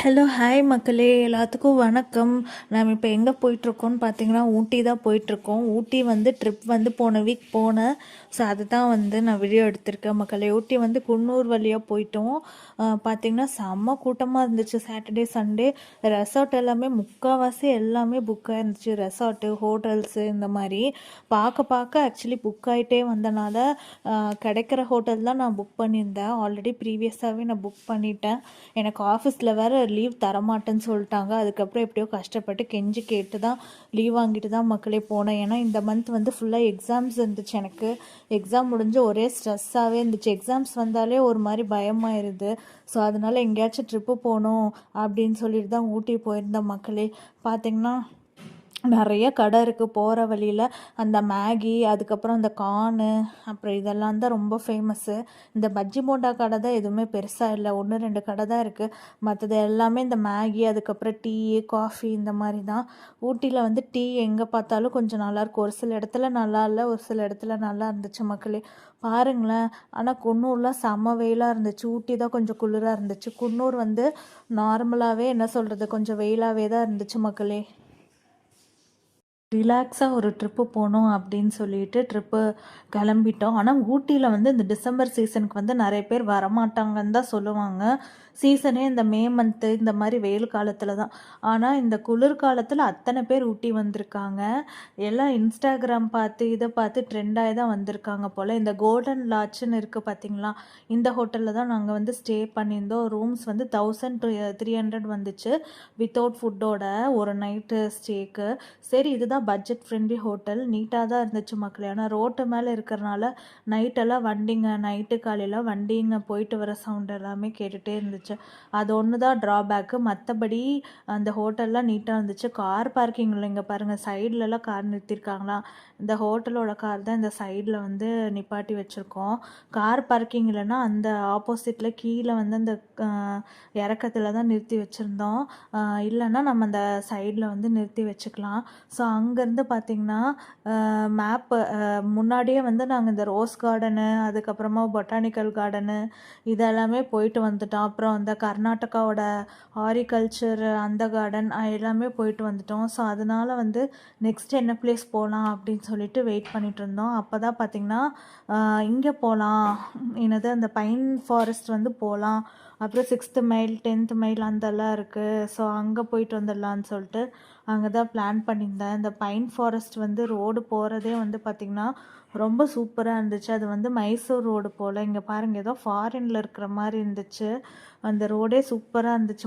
Hello hi மக்களே, எல்லாத்துக்கும் வணக்கம். நம்ம இப்போ எங்கே போயிட்டுருக்கோம்னு பார்த்தீங்கன்னா ஊட்டி தான் போயிட்டுருக்கோம். ஊட்டி வந்து ட்ரிப் வந்து போன வீக் போனேன். ஸோ அதுதான் வந்து நான் வீடியோ எடுத்திருக்கேன் மக்களே. ஊட்டி வந்து குன்னூர் வழியாக போயிட்டோம். பார்த்திங்கன்னா செம்ம கூட்டமாக இருந்துச்சு. சாட்டர்டே சண்டே ரெசார்ட் எல்லாமே முக்கால்வாசி எல்லாமே புக்காக இருந்துச்சு. ரெசார்ட்டு, ஹோட்டல்ஸு இந்த மாதிரி பார்க்க ஆக்சுவலி புக் ஆகிட்டே வந்தனால கிடைக்கிற ஹோட்டல் தான் நான் புக் பண்ணியிருந்தேன். ஆல்ரெடி ப்ரீவியஸாகவே நான் புக் பண்ணிட்டேன். எனக்கு ஆஃபீஸில் வேறு லீவ் தரமாட்டேன்னு சொல்லிட்டாங்க. அதுக்கப்புறம் எப்படியோ கஷ்டப்பட்டு கெஞ்சி கேட்டு தான் லீவ் வாங்கிட்டு தான் மக்களே போனேன். ஏன்னா இந்த மந்த் வந்து ஃபுல்லாக எக்ஸாம்ஸ் இருந்துச்சு. எனக்கு எக்ஸாம் முடிஞ்சு ஒரே ஸ்ட்ரெஸ்ஸாகவே இருந்துச்சு. எக்ஸாம்ஸ் வந்தாலே ஒரு மாதிரி பயமாயிருது. ஸோ அதனால் எங்கேயாச்சும் ட்ரிப்பு போகணும் அப்படின்னு சொல்லிட்டு தான் ஊட்டி போயிருந்தேன் மக்களே. பார்த்திங்கன்னா நிறைய கடை இருக்குது போகிற வழியில். அந்த மேகி, அதுக்கப்புறம் அந்த கார்னு, அப்புறம் இதெல்லாம் தான் ரொம்ப ஃபேமஸ்ஸு. இந்த பஜ்ஜி போண்டா கடை தான் எதுவுமே பெருசாக இல்லை, 1-2 கடை தான் இருக்குது. மற்றது எல்லாமே இந்த மேகி, அதுக்கப்புறம் டீ, காஃபி இந்த மாதிரி தான். ஊட்டியில் வந்து டீ எங்கே பார்த்தாலும் கொஞ்சம் நல்லாயிருக்கும். ஒரு சில இடத்துல நல்லா இல்லை, ஒரு சில இடத்துல நல்லா இருந்துச்சு மக்களே. பாருங்களேன். ஆனால் குன்னூர்லாம் செம்ம வெயிலாக இருந்துச்சு. ஊட்டி தான் கொஞ்சம் குளிராக இருந்துச்சு. குன்னூர் வந்து நார்மலாகவே என்ன சொல்கிறது, கொஞ்சம் வெயிலாகவே தான் இருந்துச்சு மக்களே. ரிலாக்ஸாக ஒரு ட்ரிப்பு போகணும் அப்படின்னு சொல்லிட்டு ட்ரிப்பு கிளம்பிட்டோம். ஆனால் ஊட்டியில் வந்து இந்த டிசம்பர் சீசனுக்கு வந்து நிறைய பேர் வரமாட்டாங்கன்னு தான் சொல்லுவாங்க. சீசனே இந்த மே மந்த்து இந்த மாதிரி வெயில் காலத்தில் தான். ஆனால் இந்த குளிர்காலத்தில் அத்தனை பேர் ஊட்டி வந்திருக்காங்க. எல்லாம் இன்ஸ்டாகிராம் பார்த்து இதை பார்த்து ட்ரெண்டாகி தான் வந்திருக்காங்க போல். இந்த கோல்டன் லாட்ஜ்னு இருக்குது பார்த்தீங்களா, இந்த ஹோட்டலில் தான் நாங்கள் வந்து ஸ்டே பண்ணியிருந்தோம். ரூம்ஸ் வந்து 1300 வந்துச்சு வித்தவுட் ஃபுட்டோட ஒரு நைட்டு ஸ்டேக்கு. சரி, இதுதான் பட்ஜெட் ஃப்ரெண்ட்லி ஹோட்டல். நீட்டாக தான் இருந்துச்சு மக்களே. ஆனால் ரோட்டு மேலே இருக்கிறனால நைட்டெல்லாம் வண்டிங்க, நைட்டு காலையில் வண்டிங்க போயிட்டு வர சவுண்ட் எல்லாமே கேட்டுகிட்டே இருந்துச்சு. அது ஒன்று தான் ட்ராபேக்கு. மற்றபடி அந்த ஹோட்டல்லாம் நீட்டாக இருந்துச்சு. கார் பார்க்கிங்கில் இங்கே பாருங்கள், சைட்லலாம் கார் நிறுத்தியிருக்காங்களா. இந்த ஹோட்டலோட கார் தான் இந்த சைடில் வந்து நிப்பாட்டி வச்சுருக்கோம். கார் பார்க்கிங் இல்லைன்னா அந்த ஆப்போசிட்டில் கீழே வந்து அந்த இறக்கத்தில் தான் நிறுத்தி வச்சுருந்தோம். இல்லைன்னா நம்ம அந்த சைடில் வந்து நிறுத்தி வச்சுக்கலாம். ஸோ அங்கேருந்து பார்த்திங்கன்னா மேப்பு முன்னாடியே வந்து நாங்கள் இந்த ரோஸ் கார்டனு, அதுக்கப்புறமா பொட்டானிக்கல் கார்டனு இதெல்லாமே போயிட்டு வந்துட்டோம். அப்புறம் அந்த கர்நாடகாவோட ஹாரிகல்ச்சர் அந்த கார்டன் எல்லாமே போயிட்டு வந்துட்டோம். ஸோ அதனால் வந்து நெக்ஸ்ட் என்ன பிளேஸ் போகலாம் அப்படின்னு சொல்லிட்டு வெயிட் பண்ணிகிட்டு இருந்தோம். அப்போ தான் பார்த்திங்கன்னா இங்கே போகலாம், என்னது அந்த பைன் ஃபாரஸ்ட் வந்து போகலாம். அப்புறம் 6th மைல் 10th மைல் அந்தெல்லாம் இருக்குது. ஸோ அங்கே போயிட்டு வந்துடலான்னு சொல்லிட்டு அங்கே தான் பிளான் பண்ணியிருந்தேன். இந்த பைன் ஃபாரஸ்ட் வந்து ரோடு போகிறதே வந்து பார்த்திங்கன்னா ரொம்ப சூப்பராக இருந்துச்சு. அது வந்து மைசூர் ரோடு போல். இங்கே பாருங்கள், ஏதோ ஃபாரினில் இருக்கிற மாதிரி இருந்துச்சு. அந்த ரோடே சூப்பராக இருந்துச்சு.